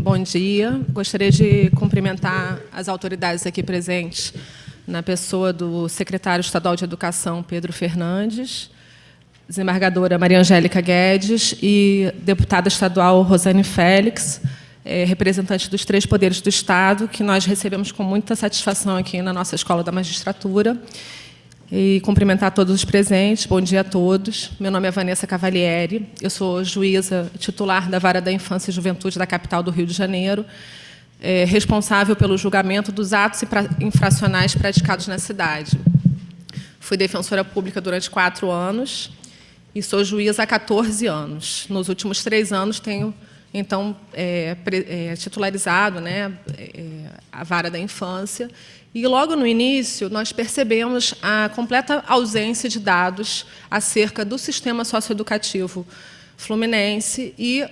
Bom dia. Gostaria de cumprimentar as autoridades aqui presentes, na pessoa do secretário estadual de Educação, Pedro Fernandes, desembargadora Maria Angélica Guedes e deputada estadual Rosane Félix, representante dos 3 poderes do Estado, que nós recebemos com muita satisfação aqui na nossa Escola da Magistratura. E cumprimentar todos os presentes. Bom dia a todos. Meu nome é Vanessa Cavalieri, eu sou juíza titular da Vara da Infância e Juventude da capital do Rio de Janeiro, responsável pelo julgamento dos atos infracionais praticados na cidade. Fui defensora pública durante 4 anos e sou juíza há 14 anos. Nos últimos 3 anos tenho, então, titularizado, né, a Vara da Infância. E, logo no início, nós percebemos a completa ausência de dados acerca do sistema socioeducativo fluminense e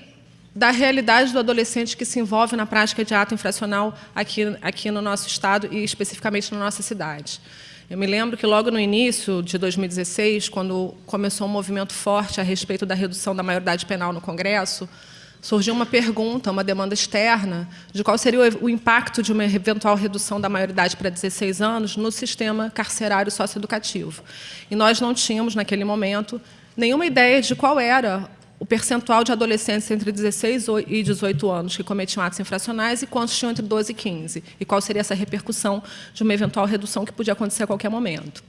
da realidade do adolescente que se envolve na prática de ato infracional aqui no nosso Estado e, especificamente, na nossa cidade. Eu me lembro que, logo no início de 2016, quando começou um movimento forte a respeito da redução da maioridade penal no Congresso, surgiu uma pergunta, uma demanda externa, de qual seria o impacto de uma eventual redução da maioridade para 16 anos no sistema carcerário socioeducativo. E nós não tínhamos, naquele momento, nenhuma ideia de qual era o percentual de adolescentes entre 16 e 18 anos que cometiam atos infracionais e quantos tinham entre 12 e 15, e qual seria essa repercussão de uma eventual redução que podia acontecer a qualquer momento.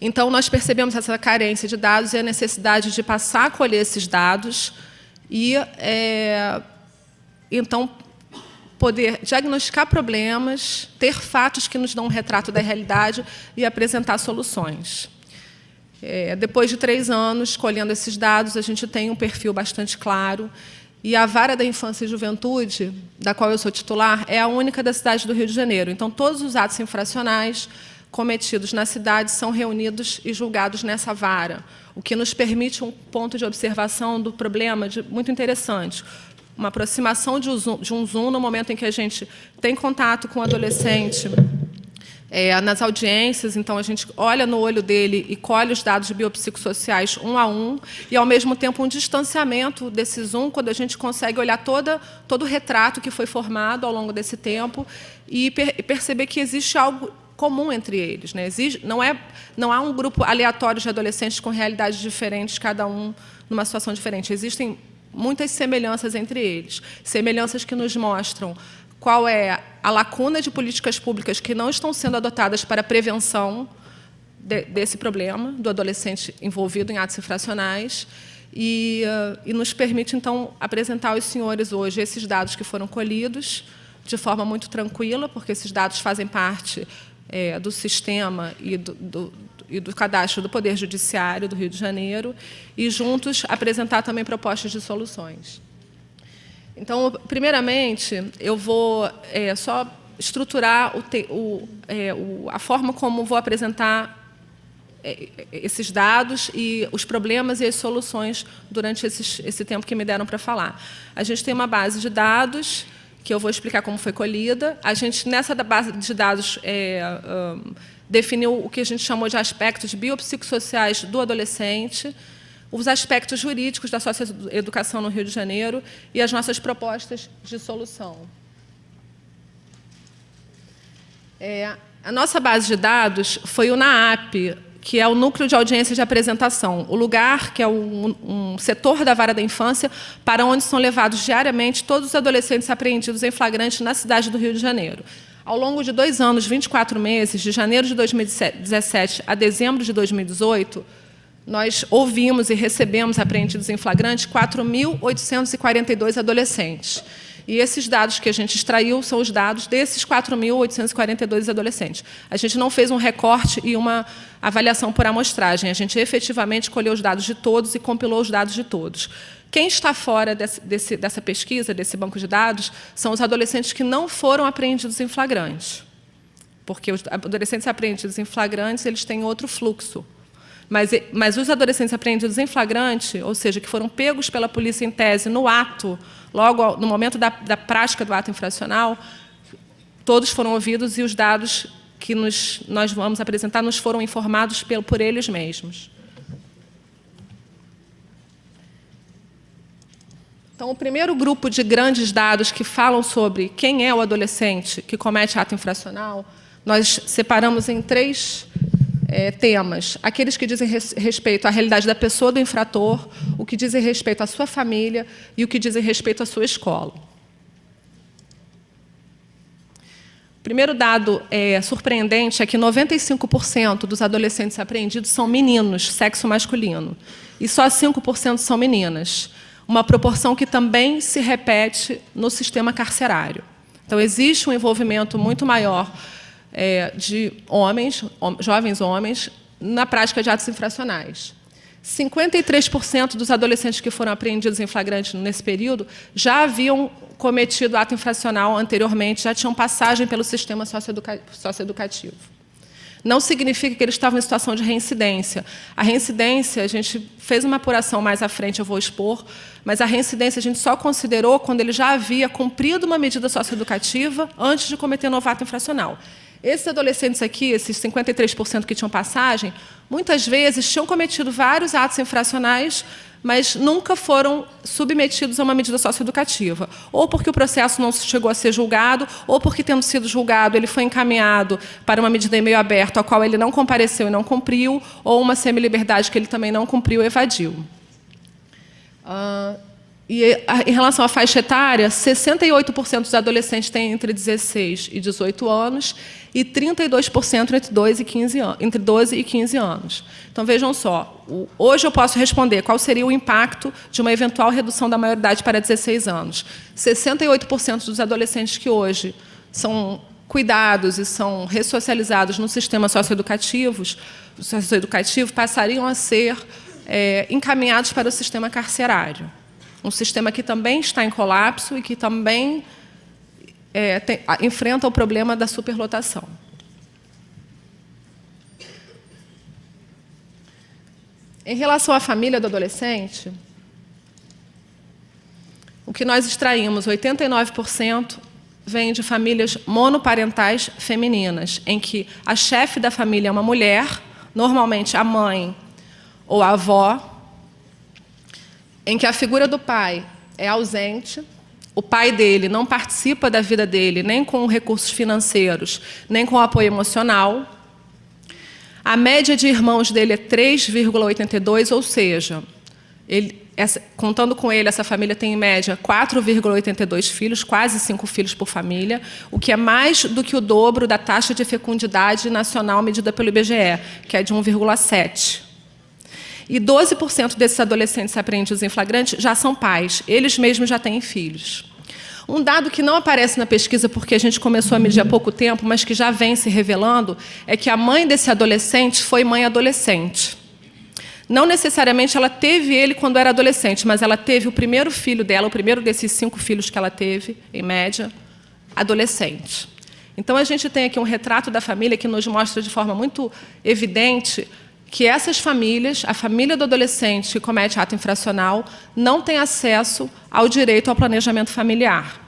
Então, nós percebemos essa carência de dados e a necessidade de passar a colher esses dados e, então, poder diagnosticar problemas, ter fatos que nos dão um retrato da realidade e apresentar soluções. Depois de 3 anos colhendo esses dados, a gente tem um perfil bastante claro, e a Vara da Infância e Juventude, da qual eu sou titular, é a única da cidade do Rio de Janeiro. Então, todos os atos infracionais cometidos na cidade são reunidos e julgados nessa vara, o que nos permite um ponto de observação do problema muito interessante. Uma aproximação de um Zoom no momento em que a gente tem contato com o adolescente nas audiências, então a gente olha no olho dele e colhe os dados biopsicossociais um a um, e, ao mesmo tempo, um distanciamento desse Zoom, quando a gente consegue olhar todo o retrato que foi formado ao longo desse tempo e perceber que existe algo comum entre eles, né? Não há um grupo aleatório de adolescentes com realidades diferentes, cada um numa situação diferente. Existem muitas semelhanças entre eles, semelhanças que nos mostram qual é a lacuna de políticas públicas que não estão sendo adotadas para a prevenção desse problema, do adolescente envolvido em atos infracionais, e nos permite, então, apresentar aos senhores hoje esses dados que foram colhidos de forma muito tranquila, porque esses dados fazem parte do sistema e do cadastro do Poder Judiciário do Rio de Janeiro, e, juntos, apresentar também propostas de soluções. Então, primeiramente, eu vou só estruturar a forma como vou apresentar esses dados e os problemas e as soluções durante esse tempo que me deram para falar. A gente tem uma base de dados, que eu vou explicar como foi colhida. A gente, nessa base de dados, definiu o que a gente chamou de aspectos biopsicossociais do adolescente, os aspectos jurídicos da socioeducação no Rio de Janeiro e as nossas propostas de solução. A nossa base de dados foi o NAAP, que é o Núcleo de Audiência de Apresentação, o lugar que é um setor da Vara da Infância para onde são levados diariamente todos os adolescentes apreendidos em flagrante na cidade do Rio de Janeiro. Ao longo de 2 anos, 24 meses, de janeiro de 2017 a dezembro de 2018, nós ouvimos e recebemos apreendidos em flagrante 4.842 adolescentes. E esses dados que a gente extraiu são os dados desses 4.842 adolescentes. A gente não fez um recorte e uma avaliação por amostragem. A gente efetivamente colheu os dados de todos e compilou os dados de todos. Quem está fora dessa pesquisa, desse banco de dados, são os adolescentes que não foram apreendidos em flagrantes. Porque os adolescentes apreendidos em flagrantes, eles têm outro fluxo. Mas os adolescentes apreendidos em flagrante, ou seja, que foram pegos pela polícia em tese no ato, logo no momento da prática do ato infracional, todos foram ouvidos e os dados que nós vamos apresentar nos foram informados por eles mesmos. Então, o primeiro grupo de grandes dados que falam sobre quem é o adolescente que comete ato infracional, nós separamos em 3 temas. Aqueles que dizem respeito à realidade da pessoa do infrator, o que dizem respeito à sua família e o que dizem respeito à sua escola. O primeiro dado surpreendente é que 95% dos adolescentes apreendidos são meninos, sexo masculino, e só 5% são meninas. Uma proporção que também se repete no sistema carcerário. Então, existe um envolvimento muito maior de jovens homens, na prática de atos infracionais. 53% dos adolescentes que foram apreendidos em flagrante nesse período já haviam cometido ato infracional anteriormente, já tinham passagem pelo sistema socioeducativo. Não significa que eles estavam em situação de reincidência. A reincidência, a gente fez uma apuração mais à frente, eu vou expor, mas a reincidência a gente só considerou quando ele já havia cumprido uma medida socioeducativa antes de cometer novo ato infracional. Esses adolescentes aqui, esses 53% que tinham passagem, muitas vezes tinham cometido vários atos infracionais, mas nunca foram submetidos a uma medida socioeducativa. Ou porque o processo não chegou a ser julgado, ou porque, tendo sido julgado, ele foi encaminhado para uma medida em meio aberto, a qual ele não compareceu e não cumpriu, ou uma semiliberdade que ele também não cumpriu e evadiu. Em relação à faixa etária, 68% dos adolescentes têm entre 16 e 18 anos e 32% entre 12 e 15 anos. Então, vejam só, hoje eu posso responder qual seria o impacto de uma eventual redução da maioridade para 16 anos. 68% dos adolescentes que hoje são cuidados e são ressocializados no sistema socioeducativo passariam a ser encaminhados para o sistema carcerário. Um sistema que também está em colapso e que também enfrenta o problema da superlotação. Em relação à família do adolescente, o que nós extraímos, 89%, vem de famílias monoparentais femininas, em que a chefe da família é uma mulher, normalmente a mãe ou a avó, em que a figura do pai é ausente, o pai dele não participa da vida dele, nem com recursos financeiros, nem com apoio emocional. A média de irmãos dele é 3,82, ou seja, contando com ele, essa família tem, em média, 4,82 filhos, quase 5 filhos por família, o que é mais do que o dobro da taxa de fecundidade nacional medida pelo IBGE, que é de 1,7. E 12% desses adolescentes apreendidos em flagrante já são pais. Eles mesmos já têm filhos. Um dado que não aparece na pesquisa porque a gente começou a medir há pouco tempo, mas que já vem se revelando, é que a mãe desse adolescente foi mãe adolescente. Não necessariamente ela teve ele quando era adolescente, mas ela teve o primeiro filho dela, o primeiro desses 5 filhos que ela teve, em média, adolescente. Então, a gente tem aqui um retrato da família que nos mostra de forma muito evidente que essas famílias, a família do adolescente que comete ato infracional, não tem acesso ao direito ao planejamento familiar.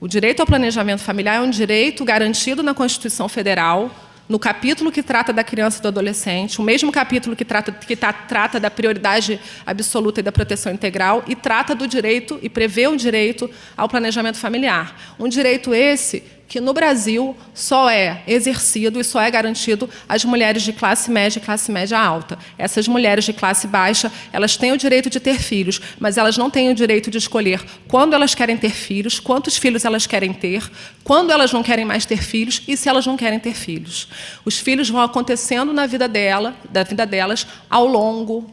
O direito ao planejamento familiar é um direito garantido na Constituição Federal, no capítulo que trata da criança e do adolescente, o mesmo capítulo que trata da prioridade absoluta e da proteção integral, e trata do direito, e prevê o direito ao planejamento familiar. Um direito esse que, no Brasil, só é exercido e só é garantido às mulheres de classe média e classe média alta. Essas mulheres de classe baixa, elas têm o direito de ter filhos, mas elas não têm o direito de escolher quando elas querem ter filhos, quantos filhos elas querem ter, quando elas não querem mais ter filhos e se elas não querem ter filhos. Os filhos vão acontecendo na vida delas ao longo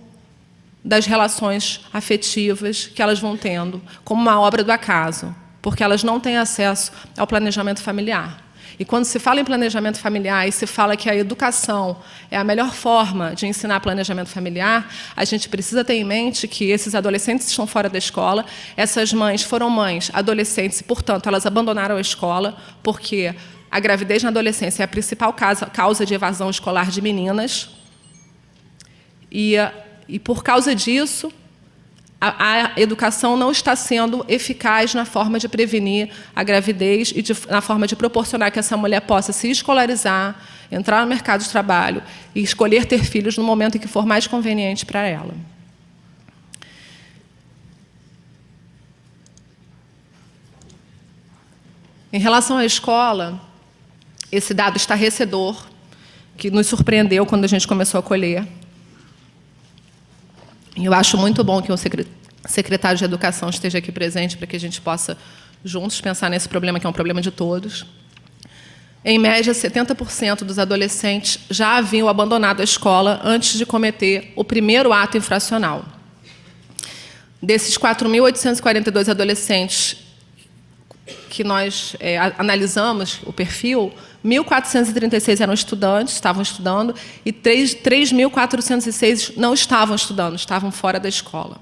das relações afetivas que elas vão tendo, como uma obra do acaso, porque elas não têm acesso ao planejamento familiar. E quando se fala em planejamento familiar e se fala que a educação é a melhor forma de ensinar planejamento familiar, a gente precisa ter em mente que esses adolescentes estão fora da escola, essas mães foram mães adolescentes e, portanto, elas abandonaram a escola, porque a gravidez na adolescência é a principal causa de evasão escolar de meninas. E por causa disso, a educação não está sendo eficaz na forma de prevenir a gravidez e na forma de proporcionar que essa mulher possa se escolarizar, entrar no mercado de trabalho e escolher ter filhos no momento em que for mais conveniente para ela. Em relação à escola, esse dado estarrecedor, que nos surpreendeu quando a gente começou a colher. Eu acho muito bom que o secretário de Educação esteja aqui presente para que a gente possa, juntos, pensar nesse problema, que é um problema de todos. Em média, 70% dos adolescentes já haviam abandonado a escola antes de cometer o primeiro ato infracional. Desses 4.842 adolescentes que nós analisamos o perfil, 1.436 eram estudantes, estavam estudando, e 3.406 não estavam estudando, estavam fora da escola.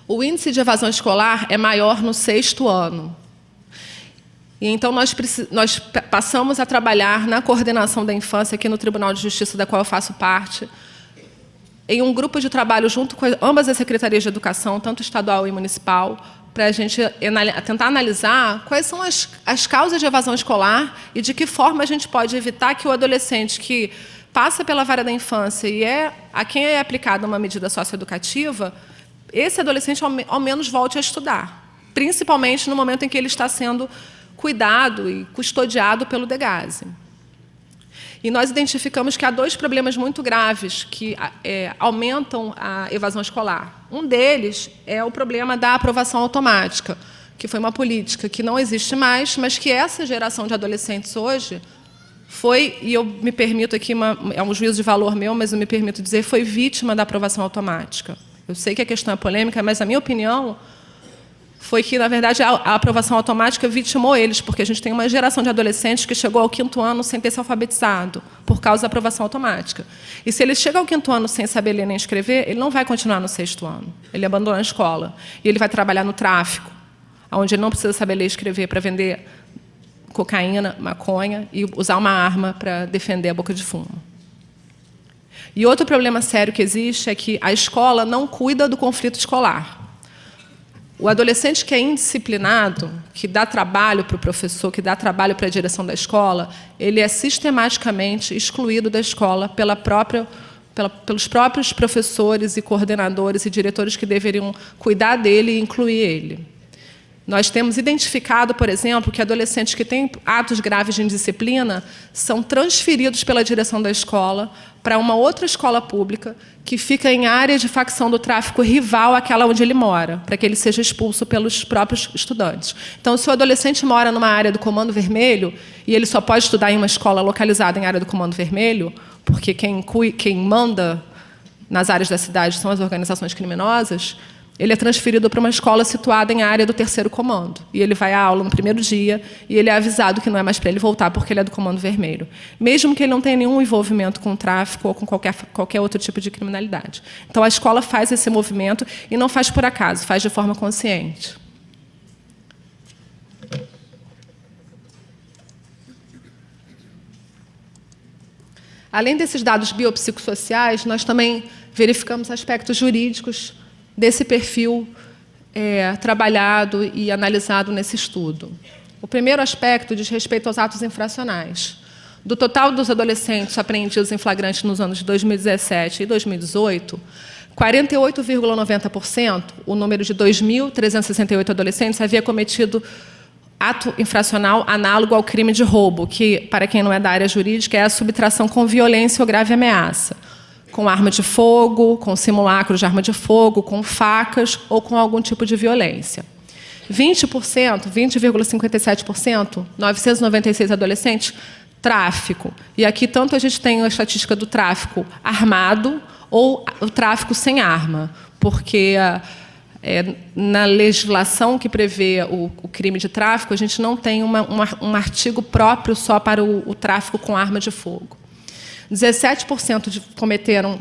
O índice de evasão escolar é maior no 6º ano. E então, nós passamos a trabalhar na coordenação da infância, aqui no Tribunal de Justiça, da qual eu faço parte, em um grupo de trabalho junto com ambas as secretarias de educação, tanto estadual e municipal, para a gente tentar analisar quais são as causas de evasão escolar e de que forma a gente pode evitar que o adolescente que passa pela vara da infância e a quem é aplicada uma medida socioeducativa, esse adolescente ao menos volte a estudar, principalmente no momento em que ele está sendo cuidado e custodiado pelo DEGASE. E nós identificamos que há 2 problemas muito graves que aumentam a evasão escolar. Um deles é o problema da aprovação automática, que foi uma política que não existe mais, mas que essa geração de adolescentes hoje foi, e eu me permito aqui, é um juízo de valor meu, mas eu me permito dizer, foi vítima da aprovação automática. Eu sei que a questão é polêmica, mas a minha opinião foi que, na verdade, a aprovação automática vitimou eles, porque a gente tem uma geração de adolescentes que chegou ao 5º ano sem ter se alfabetizado, por causa da aprovação automática. E se ele chega ao 5º ano sem saber ler nem escrever, ele não vai continuar no 6º ano. Ele abandona a escola. E ele vai trabalhar no tráfico, onde ele não precisa saber ler e escrever para vender cocaína, maconha e usar uma arma para defender a boca de fumo. E outro problema sério que existe é que a escola não cuida do conflito escolar. O adolescente que é indisciplinado, que dá trabalho para o professor, que dá trabalho para a direção da escola, ele é sistematicamente excluído da escola pelos próprios professores e coordenadores e diretores que deveriam cuidar dele e incluir ele. Nós temos identificado, por exemplo, que adolescentes que têm atos graves de indisciplina são transferidos pela direção da escola para uma outra escola pública que fica em área de facção do tráfico rival àquela onde ele mora, para que ele seja expulso pelos próprios estudantes. Então, se o adolescente mora numa área do Comando Vermelho e ele só pode estudar em uma escola localizada em área do Comando Vermelho, porque quem manda nas áreas da cidade são as organizações criminosas, ele é transferido para uma escola situada em área do 3º comando. E ele vai à aula no primeiro dia e ele é avisado que não é mais para ele voltar porque ele é do Comando Vermelho. Mesmo que ele não tenha nenhum envolvimento com o tráfico ou com qualquer outro tipo de criminalidade. Então, a escola faz esse movimento e não faz por acaso, faz de forma consciente. Além desses dados biopsicossociais, nós também verificamos aspectos jurídicos desse perfil trabalhado e analisado nesse estudo. O primeiro aspecto diz respeito aos atos infracionais. Do total dos adolescentes apreendidos em flagrante nos anos de 2017 e 2018, 48,90%, o número de 2.368 adolescentes, havia cometido ato infracional análogo ao crime de roubo, que, para quem não é da área jurídica, é a subtração com violência ou grave ameaça, com arma de fogo, com simulacro de arma de fogo, com facas ou com algum tipo de violência. 20,57%, 996 adolescentes, tráfico. E aqui tanto a gente tem a estatística do tráfico armado ou o tráfico sem arma, porque na legislação que prevê o crime de tráfico, a gente não tem um artigo próprio só para o tráfico com arma de fogo. 17% cometeram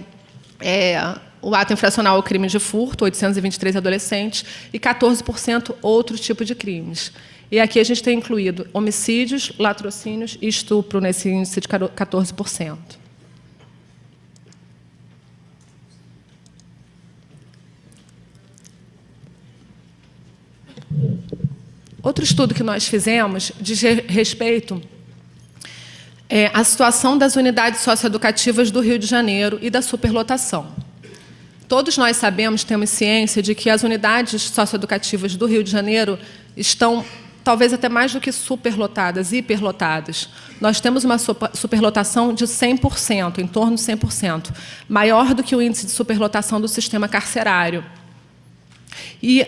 o ato infracional ao crime de furto, 823 adolescentes, e 14% outro tipo de crimes. E aqui a gente tem incluído homicídios, latrocínios e estupro nesse índice de 14%. Outro estudo que nós fizemos diz respeito à situação das unidades socioeducativas do Rio de Janeiro e da superlotação. Todos nós sabemos, temos ciência de que as unidades socioeducativas do Rio de Janeiro estão, talvez até mais do que superlotadas, hiperlotadas. Nós temos uma superlotação de 100%, em torno de 100%, maior do que o índice de superlotação do sistema carcerário. E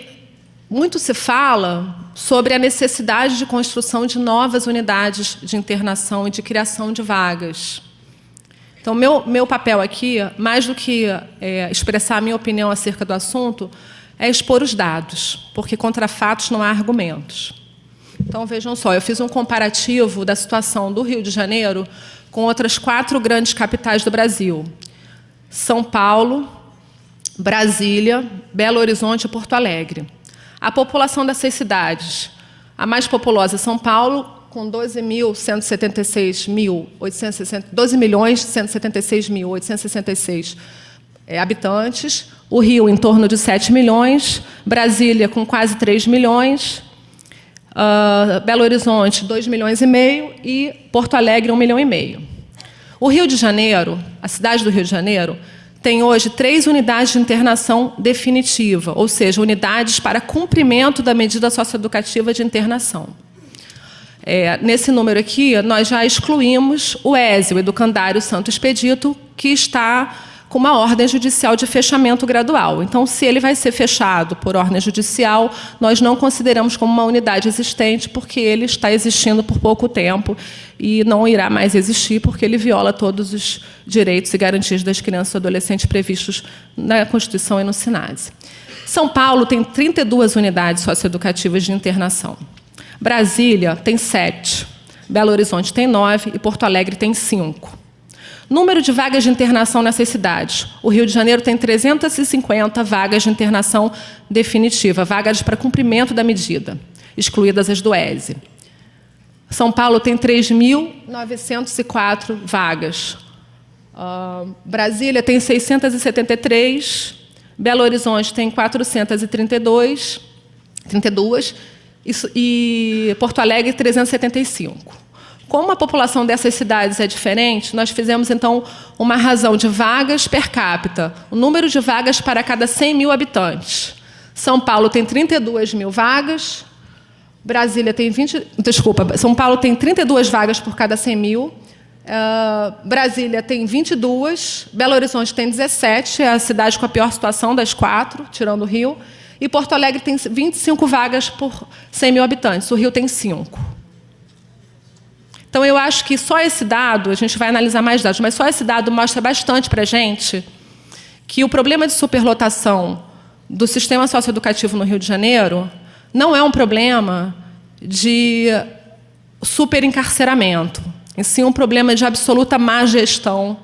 muito se fala sobre a necessidade de construção de novas unidades de internação e de criação de vagas. Então, meu papel aqui, mais do que expressar a minha opinião acerca do assunto, é expor os dados, porque contra fatos não há argumentos. Então, vejam só, eu fiz um comparativo da situação do Rio de Janeiro com outras 4 grandes capitais do Brasil: São Paulo, Brasília, Belo Horizonte e Porto Alegre. A população dessas cidades, a mais populosa é São Paulo, com 12.176.866 habitantes. O Rio, em torno de 7 milhões. Brasília, com quase 3 milhões. Belo Horizonte, 2,5 milhões. E Porto Alegre, 1,5 milhão. O Rio de Janeiro, a cidade do Rio de Janeiro, tem hoje 3 unidades de internação definitiva, ou seja, unidades para cumprimento da medida socioeducativa de internação. Nesse número aqui, nós já excluímos o ESE, o Educandário Santo Expedito, que está com uma ordem judicial de fechamento gradual. Então, se ele vai ser fechado por ordem judicial, nós não consideramos como uma unidade existente, porque ele está existindo por pouco tempo e não irá mais existir, porque ele viola todos os direitos e garantias das crianças e adolescentes previstos na Constituição e no SINASE. São Paulo tem 32 unidades socioeducativas de internação. Brasília tem 7, Belo Horizonte tem 9 e Porto Alegre tem 5. Número de vagas de internação nessas cidades. O Rio de Janeiro tem 350 vagas de internação definitiva, vagas para cumprimento da medida, excluídas as do ESE. São Paulo tem 3.904 vagas. Brasília tem 673, Belo Horizonte tem 432, e Porto Alegre 375. Como a população dessas cidades é diferente, nós fizemos, então, uma razão de vagas per capita, o número de vagas para cada 100 mil habitantes. São Paulo tem 32 mil vagas, Brasília tem São Paulo tem 32 vagas por cada 100 mil, Brasília tem 22, Belo Horizonte tem 17, é a cidade com a pior situação das 4, tirando o Rio, e Porto Alegre tem 25 vagas por 100 mil habitantes, o Rio tem 5. Então, eu acho que só esse dado, a gente vai analisar mais dados, mas só esse dado mostra bastante para a gente que o problema de superlotação do sistema socioeducativo no Rio de Janeiro não é um problema de superencarceramento, em si um problema de absoluta má gestão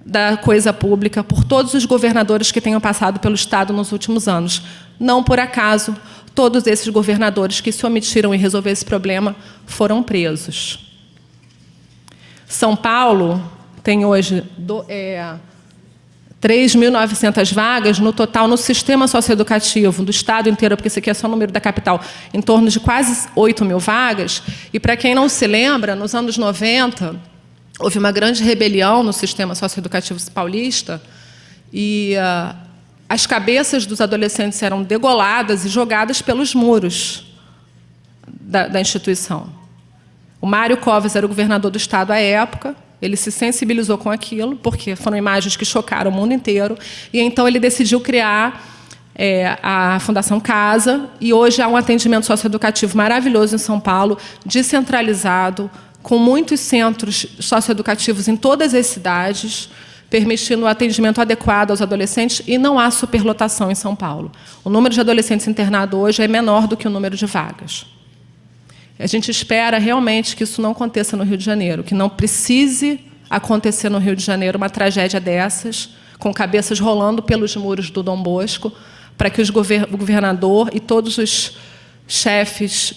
da coisa pública por todos os governadores que tenham passado pelo Estado nos últimos anos. Não por acaso, todos esses governadores que se omitiram em resolver esse problema foram presos. São Paulo tem hoje 3.900 vagas no total no sistema socioeducativo do Estado inteiro, porque esse aqui é só o número da capital, em torno de quase 8 mil vagas. E, para quem não se lembra, nos anos 90, houve uma grande rebelião no sistema socioeducativo paulista e as cabeças dos adolescentes eram degoladas e jogadas pelos muros da instituição. O Mário Covas era o governador do Estado à época, ele se sensibilizou com aquilo, porque foram imagens que chocaram o mundo inteiro, e então ele decidiu criar a Fundação Casa, e hoje há um atendimento socioeducativo maravilhoso em São Paulo, descentralizado, com muitos centros socioeducativos em todas as cidades, permitindo o atendimento adequado aos adolescentes, e não há superlotação em São Paulo. O número de adolescentes internados hoje é menor do que o número de vagas. A gente espera realmente que isso não aconteça no Rio de Janeiro, que não precise acontecer no Rio de Janeiro uma tragédia dessas, com cabeças rolando pelos muros do Dom Bosco, para que o governador e todos os chefes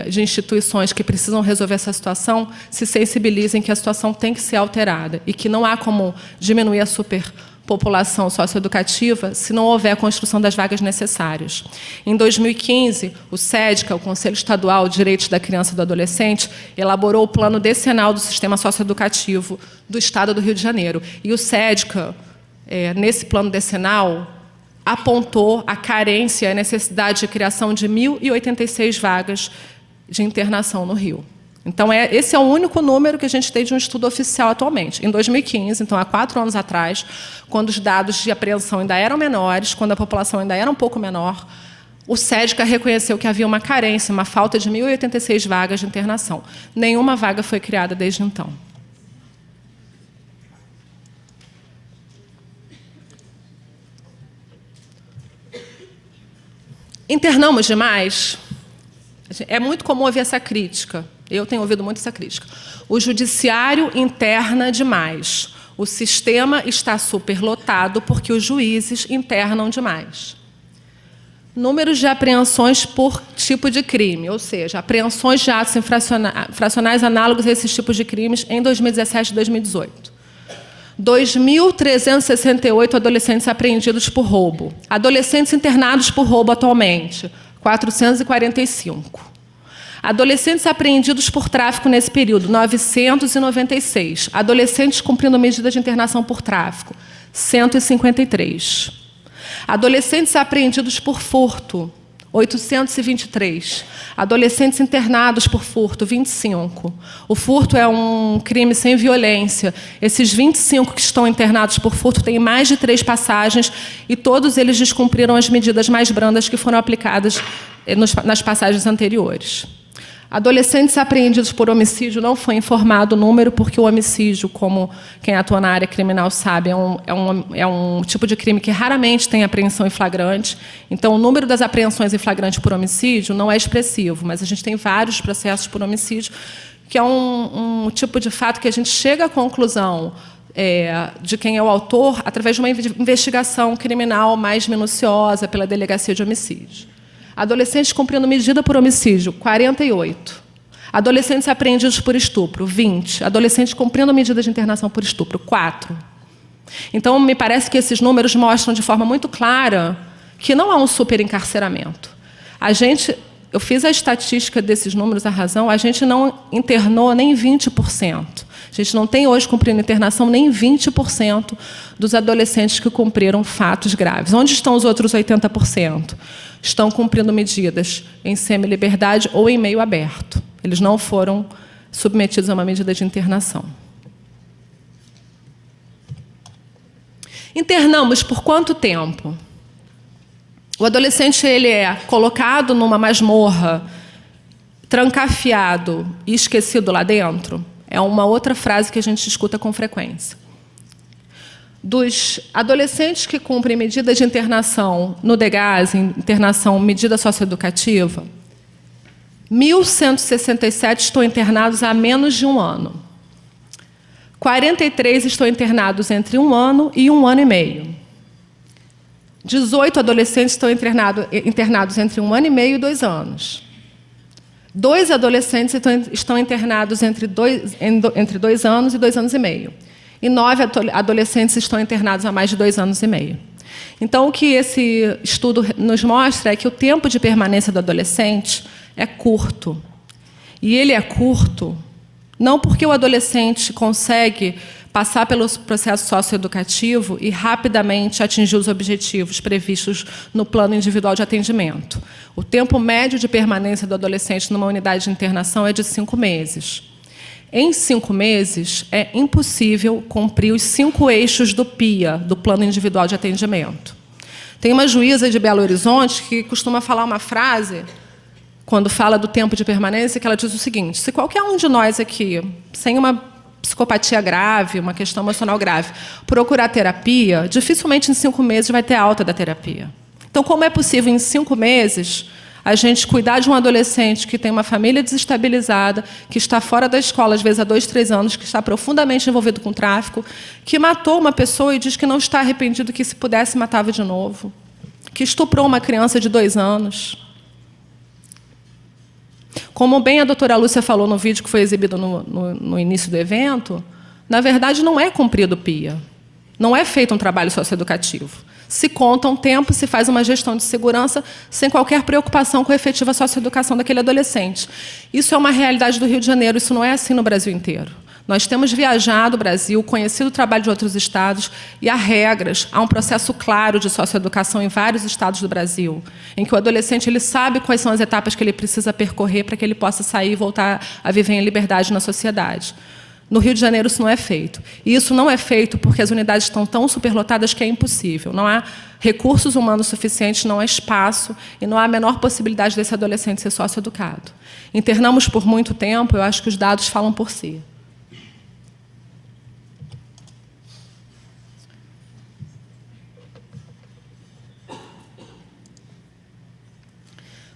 de instituições que precisam resolver essa situação se sensibilizem que a situação tem que ser alterada e que não há como diminuir a superpopulação socioeducativa se não houver a construção das vagas necessárias. Em 2015, o SEDCA, o Conselho Estadual de Direitos da Criança e do Adolescente, elaborou o Plano Decenal do Sistema Socioeducativo do Estado do Rio de Janeiro. E o SEDCA, nesse plano decenal, apontou a carência e a necessidade de criação de 1.086 vagas de internação no Rio. Então, esse é o único número que a gente tem de um estudo oficial atualmente. Em 2015, então há 4 anos atrás, quando os dados de apreensão ainda eram menores, quando a população ainda era um pouco menor, o SEDCA reconheceu que havia uma carência, uma falta de 1.086 vagas de internação. Nenhuma vaga foi criada desde então. Internamos demais? É muito comum ouvir essa crítica. Eu tenho ouvido muito essa crítica. O judiciário interna demais. O sistema está superlotado porque os juízes internam demais. Números de apreensões por tipo de crime, ou seja, apreensões de atos infracionais análogos a esses tipos de crimes em 2017 e 2018. 2.368 adolescentes apreendidos por roubo. Adolescentes internados por roubo atualmente, 445. Adolescentes apreendidos por tráfico nesse período, 996. Adolescentes cumprindo medida de internação por tráfico, 153. Adolescentes apreendidos por furto, 823. Adolescentes internados por furto, 25. O furto é um crime sem violência. Esses 25 que estão internados por furto têm mais de 3 passagens e todos eles descumpriram as medidas mais brandas que foram aplicadas nas passagens anteriores. Adolescentes apreendidos por homicídio, não foi informado o número, porque o homicídio, como quem atua na área criminal sabe, é um tipo de crime que raramente tem apreensão em flagrante. Então, o número das apreensões em flagrante por homicídio não é expressivo, mas a gente tem vários processos por homicídio, que é um tipo de fato que a gente chega à conclusão de quem é o autor através de uma investigação criminal mais minuciosa pela Delegacia de Homicídio. Adolescentes cumprindo medida por homicídio, 48. Adolescentes apreendidos por estupro, 20. Adolescentes cumprindo medida de internação por estupro, 4. Então, me parece que esses números mostram de forma muito clara que não há um superencarceramento. Eu fiz a estatística desses números, a razão, a gente não internou nem 20%. A gente não tem hoje cumprindo internação nem 20% dos adolescentes que cumpriram fatos graves. Onde estão os outros 80%? Estão cumprindo medidas em semi-liberdade ou em meio aberto. Eles não foram submetidos a uma medida de internação. Internamos por quanto tempo? O adolescente ele é colocado numa masmorra, trancafiado e esquecido lá dentro? É uma outra frase que a gente escuta com frequência. Dos adolescentes que cumprem medida de internação no DEGAS, internação medida socioeducativa, 1.167 estão internados há menos de 1 ano. 43 estão internados entre 1 ano e 1 ano e meio. 18 adolescentes estão internados entre 1 ano e meio e 2 anos. 2 adolescentes estão internados entre 2 anos e 2 anos e meio. E 9 adolescentes estão internados há mais de 2 anos e meio. Então, o que esse estudo nos mostra é que o tempo de permanência do adolescente é curto. E ele é curto não porque o adolescente consegue passar pelo processo socioeducativo e rapidamente atingir os objetivos previstos no plano individual de atendimento. O tempo médio de permanência do adolescente numa unidade de internação é de 5 meses. Em 5 meses, é impossível cumprir os 5 eixos do PIA, do Plano Individual de Atendimento. Tem uma juíza de Belo Horizonte que costuma falar uma frase, quando fala do tempo de permanência, que ela diz o seguinte: se qualquer um de nós aqui, sem uma psicopatia grave, uma questão emocional grave, procurar terapia, dificilmente em 5 meses vai ter alta da terapia. Então, como é possível, em 5 meses, a gente cuidar de um adolescente que tem uma família desestabilizada, que está fora da escola, às vezes há 2, 3 anos, que está profundamente envolvido com tráfico, que matou uma pessoa e diz que não está arrependido, que se pudesse matava de novo, que estuprou uma criança de 2 anos. Como bem a doutora Lúcia falou no vídeo que foi exibido no início do evento, na verdade não é cumprido o PIA. Não é feito um trabalho socioeducativo. Se conta um tempo, se faz uma gestão de segurança sem qualquer preocupação com a efetiva socioeducação daquele adolescente. Isso é uma realidade do Rio de Janeiro, isso não é assim no Brasil inteiro. Nós temos viajado o Brasil, conhecido o trabalho de outros estados, e há regras, há um processo claro de socioeducação em vários estados do Brasil, em que o adolescente ele sabe quais são as etapas que ele precisa percorrer para que ele possa sair e voltar a viver em liberdade na sociedade. No Rio de Janeiro isso não é feito. E isso não é feito porque as unidades estão tão superlotadas que é impossível. Não há recursos humanos suficientes, não há espaço e não há a menor possibilidade desse adolescente ser socioeducado. Internamos por muito tempo, eu acho que os dados falam por si.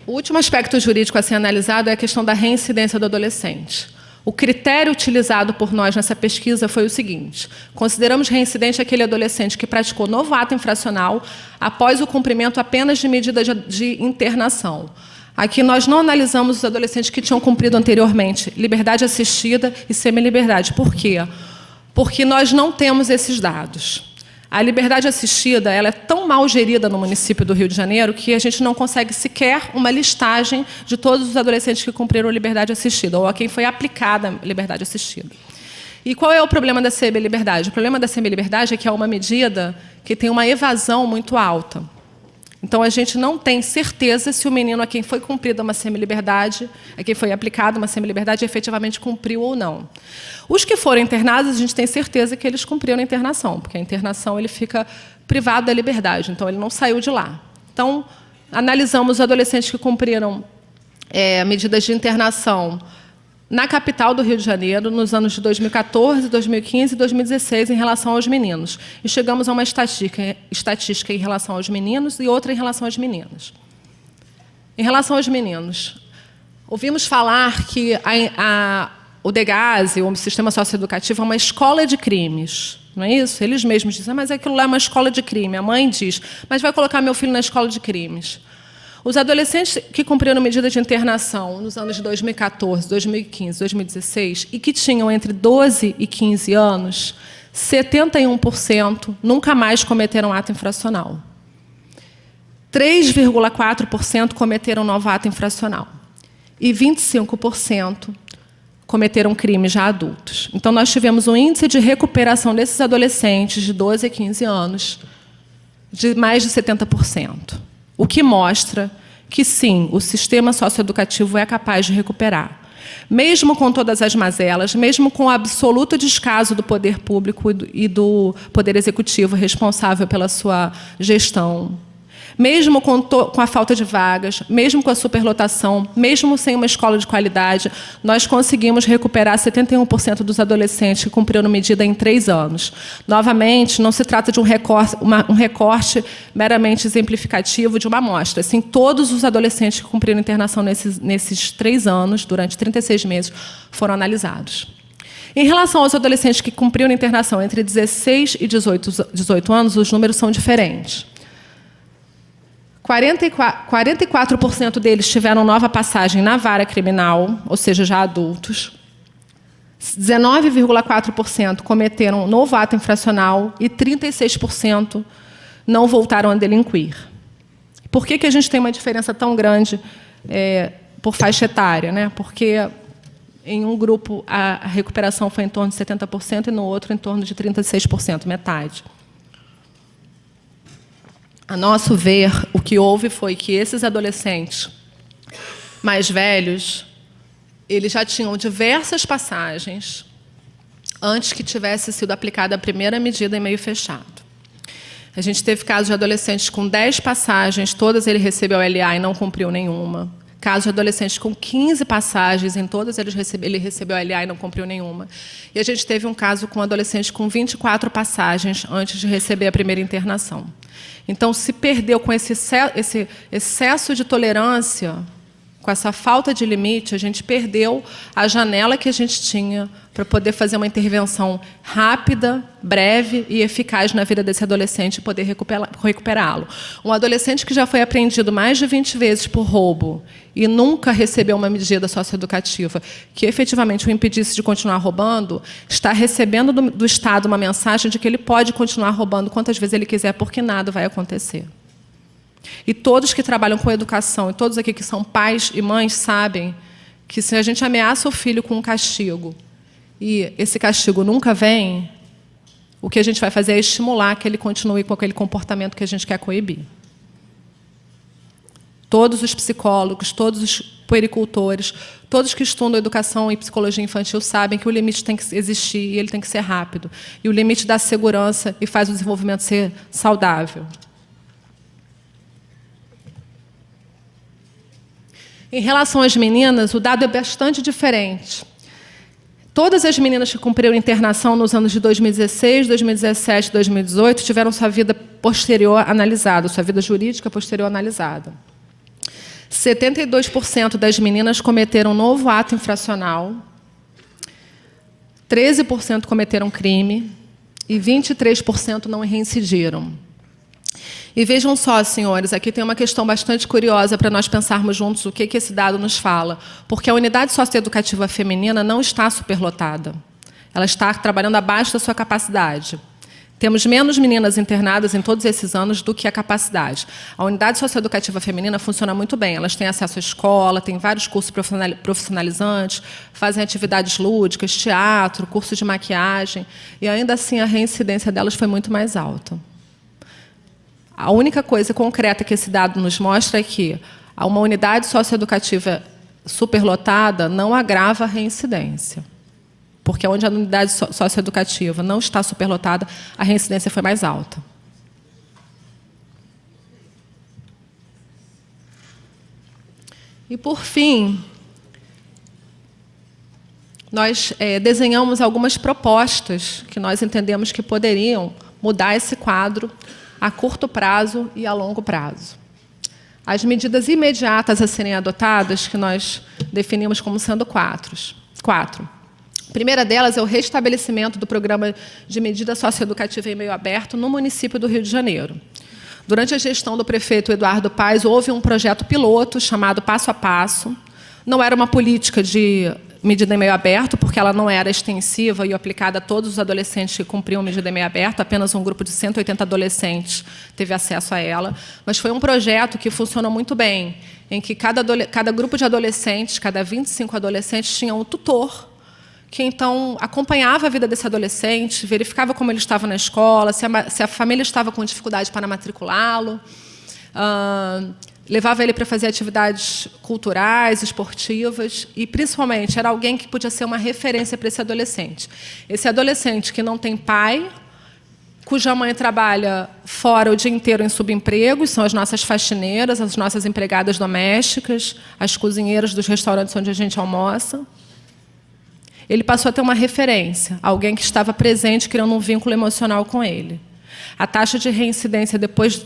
O último aspecto jurídico a ser analisado é a questão da reincidência do adolescente. O critério utilizado por nós nessa pesquisa foi o seguinte: consideramos reincidente aquele adolescente que praticou novo ato infracional após o cumprimento apenas de medida de internação. Aqui nós não analisamos os adolescentes que tinham cumprido anteriormente liberdade assistida e semi-liberdade. Por quê? Porque nós não temos esses dados. A liberdade assistida ela é tão mal gerida no município do Rio de Janeiro que a gente não consegue sequer uma listagem de todos os adolescentes que cumpriram a liberdade assistida ou a quem foi aplicada a liberdade assistida. E qual é o problema da semi-liberdade? O problema da semi-liberdade é que é uma medida que tem uma evasão muito alta. Então, a gente não tem certeza se o menino a quem foi cumprida uma semi-liberdade, a quem foi aplicada uma semi-liberdade, efetivamente cumpriu ou não. Os que foram internados, a gente tem certeza que eles cumpriram a internação, porque a internação ele fica privado da liberdade, então ele não saiu de lá. Então, analisamos os adolescentes que cumpriram medidas de internação na capital do Rio de Janeiro, nos anos de 2014, 2015 e 2016, em relação aos meninos. E chegamos a uma estatística em relação aos meninos e outra em relação às meninas. Em relação aos meninos, ouvimos falar que o DEGASE, o Sistema Socioeducativo, é uma escola de crimes. Não é isso? Eles mesmos dizem, mas aquilo lá é uma escola de crime. A mãe diz, mas vai colocar meu filho na escola de crimes. Os adolescentes que cumpriram medida de internação nos anos de 2014, 2015, 2016 e que tinham entre 12 e 15 anos, 71% nunca mais cometeram ato infracional. 3,4% cometeram novo ato infracional. E 25% cometeram crimes já adultos. Então, nós tivemos um índice de recuperação desses adolescentes de 12 a 15 anos de mais de 70%. O que mostra que, sim, o sistema socioeducativo é capaz de recuperar. Mesmo com todas as mazelas, mesmo com o absoluto descaso do poder público e do poder executivo responsável pela sua gestão, mesmo com a falta de vagas, mesmo com a superlotação, mesmo sem uma escola de qualidade, nós conseguimos recuperar 71% dos adolescentes que cumpriram medida em 3 anos. Novamente, não se trata de um recorte meramente exemplificativo de uma amostra. Sim, todos os adolescentes que cumpriram internação nesses 3 anos, durante 36 meses, foram analisados. Em relação aos adolescentes que cumpriram internação entre 16 e 18 anos, os números são diferentes. 44% deles tiveram nova passagem na vara criminal, ou seja, já adultos. 19,4% cometeram novo ato infracional e 36% não voltaram a delinquir. Por que a gente tem uma diferença tão grande por faixa etária, né? Porque em um grupo a recuperação foi em torno de 70% e no outro em torno de 36%, metade. A nosso ver, o que houve foi que esses adolescentes mais velhos, eles já tinham diversas passagens antes que tivesse sido aplicada a primeira medida em meio fechado. A gente teve casos de adolescentes com 10 passagens, todas ele recebeu LA e não cumpriu nenhuma. casos de adolescentes com 15 passagens, em todas ele recebeu a LA e não cumpriu nenhuma. E a gente teve um caso com um adolescente com 24 passagens antes de receber a primeira internação. Então, se perdeu com esse excesso de tolerância, com essa falta de limite, a gente perdeu a janela que a gente tinha para poder fazer uma intervenção rápida, breve e eficaz na vida desse adolescente e poder recuperá-lo. Um adolescente que já foi apreendido mais de 20 vezes por roubo e nunca recebeu uma medida socioeducativa que efetivamente o impedisse de continuar roubando, está recebendo do Estado uma mensagem de que ele pode continuar roubando quantas vezes ele quiser, porque nada vai acontecer. E todos que trabalham com educação, e todos aqui que são pais e mães, sabem que se a gente ameaça o filho com um castigo e esse castigo nunca vem, o que a gente vai fazer é estimular que ele continue com aquele comportamento que a gente quer coibir. Todos os psicólogos, todos os puericultores, todos que estudam educação e psicologia infantil sabem que o limite tem que existir e ele tem que ser rápido. E o limite dá segurança e faz o desenvolvimento ser saudável. Em relação às meninas, o dado é bastante diferente. Todas as meninas que cumpriram internação nos anos de 2016, 2017 e 2018 tiveram sua vida posterior analisada, sua vida jurídica posterior analisada. 72% das meninas cometeram um novo ato infracional, 13% cometeram crime e 23% não reincidiram. E vejam só, senhores, aqui tem uma questão bastante curiosa para nós pensarmos juntos o que esse dado nos fala. Porque a unidade socioeducativa feminina não está superlotada. Ela está trabalhando abaixo da sua capacidade. Temos menos meninas internadas em todos esses anos do que a capacidade. A unidade socioeducativa feminina funciona muito bem. Elas têm acesso à escola, têm vários cursos profissionalizantes, fazem atividades lúdicas, teatro, cursos de maquiagem. E, ainda assim, a reincidência delas foi muito mais alta. A única coisa concreta que esse dado nos mostra é que uma unidade socioeducativa superlotada não agrava a reincidência. Porque onde a unidade socioeducativa não está superlotada, a reincidência foi mais alta. E, por fim, nós desenhamos algumas propostas que nós entendemos que poderiam mudar esse quadro a curto prazo e a longo prazo. As medidas imediatas a serem adotadas, que nós definimos como sendo quatro. A primeira delas é o restabelecimento do programa de medida socioeducativa em meio aberto no município do Rio de Janeiro. Durante a gestão do prefeito Eduardo Paes, houve um projeto piloto chamado Passo a Passo. Não era uma política de medida em meio aberto, porque ela não era extensiva e aplicada a todos os adolescentes que cumpriam medida em meio aberto, apenas um grupo de 180 adolescentes teve acesso a ela, mas foi um projeto que funcionou muito bem, em que cada grupo de adolescentes, cada 25 adolescentes, tinha um tutor, que então acompanhava a vida desse adolescente, verificava como ele estava na escola, se a família estava com dificuldade para matriculá-lo, levava ele para fazer atividades culturais, esportivas, e, principalmente, era alguém que podia ser uma referência para esse adolescente. Esse adolescente que não tem pai, cuja mãe trabalha fora o dia inteiro em subempregos, são as nossas faxineiras, as nossas empregadas domésticas, as cozinheiras dos restaurantes onde a gente almoça. Ele passou a ter uma referência, alguém que estava presente, criando um vínculo emocional com ele. A taxa de reincidência depois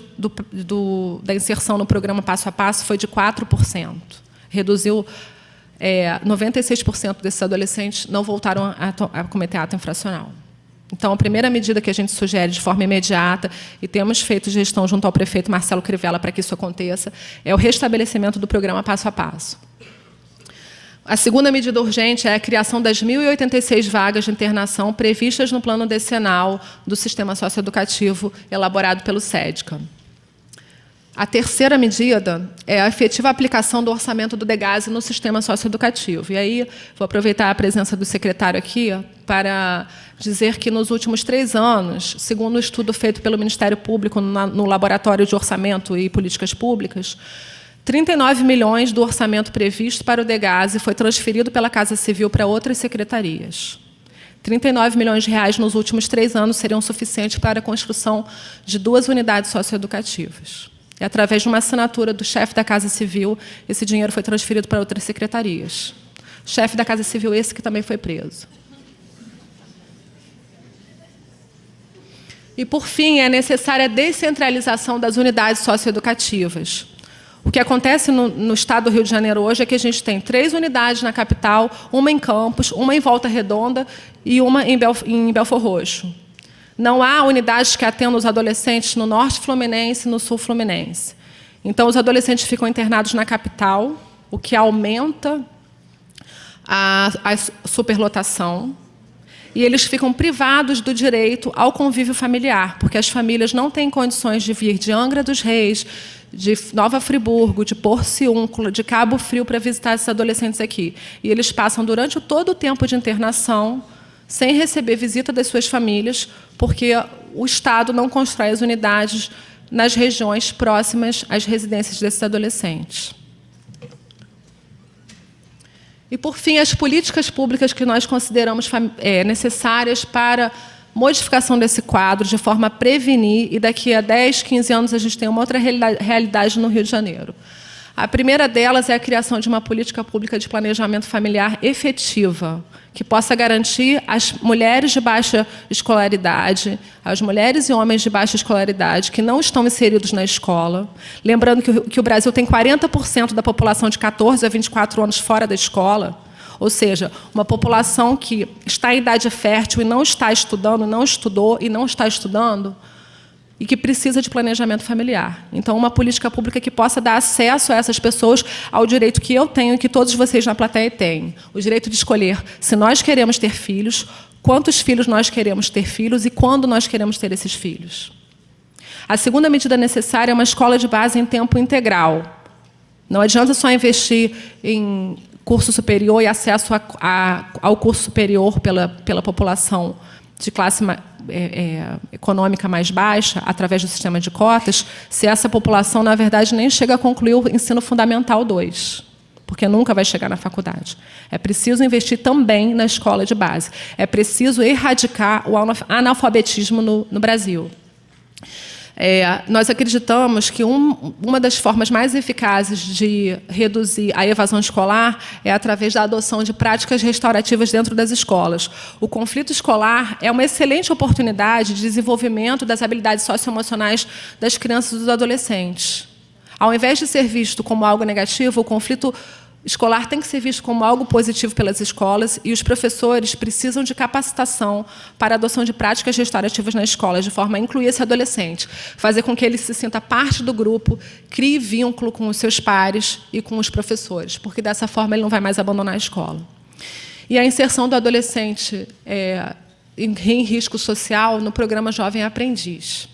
da inserção no programa Passo a Passo foi de 4%. Reduziu 96% desses adolescentes não voltaram a cometer ato infracional. Então, a primeira medida que a gente sugere de forma imediata, e temos feito gestão junto ao prefeito Marcelo Crivella para que isso aconteça, é o restabelecimento do programa Passo a Passo. A segunda medida urgente é a criação das 1.086 vagas de internação previstas no plano decenal do sistema socioeducativo elaborado pelo SEDCA. A terceira medida é a efetiva aplicação do orçamento do DEGASE no sistema socioeducativo. E aí, vou aproveitar a presença do secretário aqui para dizer que, nos últimos 3 anos, segundo um estudo feito pelo Ministério Público no Laboratório de Orçamento e Políticas Públicas, 39 milhões do orçamento previsto para o DEGASE foi transferido pela Casa Civil para outras secretarias. 39 milhões de reais nos últimos 3 anos seriam suficientes para a construção de 2 unidades socioeducativas. E, através de uma assinatura do chefe da Casa Civil, esse dinheiro foi transferido para outras secretarias. O chefe da Casa Civil, esse que também foi preso. E, por fim, é necessária a descentralização das unidades socioeducativas. O que acontece no estado do Rio de Janeiro hoje é que a gente tem 3 unidades na capital, uma em Campos, uma em Volta Redonda e uma em Belford Roxo. Não há unidades que atendam os adolescentes no Norte Fluminense e no Sul Fluminense. Então, os adolescentes ficam internados na capital, o que aumenta a superlotação, e eles ficam privados do direito ao convívio familiar, porque as famílias não têm condições de vir de Angra dos Reis, de Nova Friburgo, de Porciúncula, de Cabo Frio para visitar esses adolescentes aqui. E eles passam durante todo o tempo de internação sem receber visita das suas famílias, porque o Estado não constrói as unidades nas regiões próximas às residências desses adolescentes. E, por fim, as políticas públicas que nós consideramos necessárias para modificação desse quadro, de forma a prevenir, e daqui a 10, 15 anos a gente tem uma outra realidade no Rio de Janeiro. A primeira delas é a criação de uma política pública de planejamento familiar efetiva, que possa garantir às mulheres de baixa escolaridade, às mulheres e homens de baixa escolaridade que não estão inseridos na escola. Lembrando que o Brasil tem 40% da população de 14 a 24 anos fora da escola, ou seja, uma população que está em idade fértil e não está estudando, não estudou e não está estudando, e que precisa de planejamento familiar. Então, uma política pública que possa dar acesso a essas pessoas ao direito que eu tenho e que todos vocês na plateia têm. O direito de escolher se nós queremos ter filhos, quantos filhos nós queremos ter filhos e quando nós queremos ter esses filhos. A segunda medida necessária é uma escola de base em tempo integral. Não adianta só investir em curso superior e acesso ao curso superior pela população de classe econômica mais baixa, através do sistema de cotas, se essa população, na verdade, nem chega a concluir o ensino fundamental 2, porque nunca vai chegar na faculdade. É preciso investir também na escola de base. É preciso erradicar o analfabetismo no Brasil. Nós acreditamos que uma das formas mais eficazes de reduzir a evasão escolar é através da adoção de práticas restaurativas dentro das escolas. O conflito escolar é uma excelente oportunidade de desenvolvimento das habilidades socioemocionais das crianças e dos adolescentes. Ao invés de ser visto como algo negativo, o conflito escolar tem que ser visto como algo positivo pelas escolas, e os professores precisam de capacitação para a adoção de práticas restaurativas na escola, de forma a incluir esse adolescente, fazer com que ele se sinta parte do grupo, crie vínculo com os seus pares e com os professores, porque, dessa forma, ele não vai mais abandonar a escola. E a inserção do adolescente em risco social no programa Jovem Aprendiz.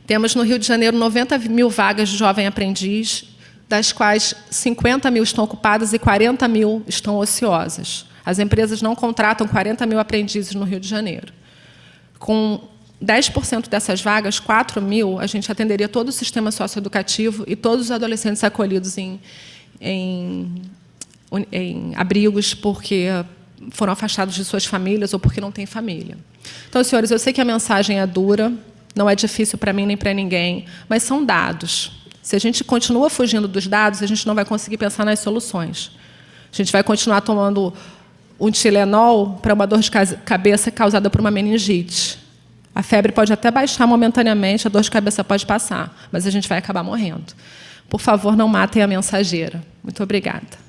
Temos, no Rio de Janeiro, 90 mil vagas de jovem aprendiz, das quais 50 mil estão ocupadas e 40 mil estão ociosas. As empresas não contratam 40 mil aprendizes no Rio de Janeiro. Com 10% dessas vagas, 4 mil, a gente atenderia todo o sistema socioeducativo e todos os adolescentes acolhidos em abrigos porque foram afastados de suas famílias ou porque não têm família. Então, senhores, eu sei que a mensagem é dura, não é difícil para mim nem para ninguém, mas são dados. Se a gente continua fugindo dos dados, a gente não vai conseguir pensar nas soluções. A gente vai continuar tomando um Tilenol para uma dor de cabeça causada por uma meningite. A febre pode até baixar momentaneamente, a dor de cabeça pode passar, mas a gente vai acabar morrendo. Por favor, não matem a mensageira. Muito obrigada.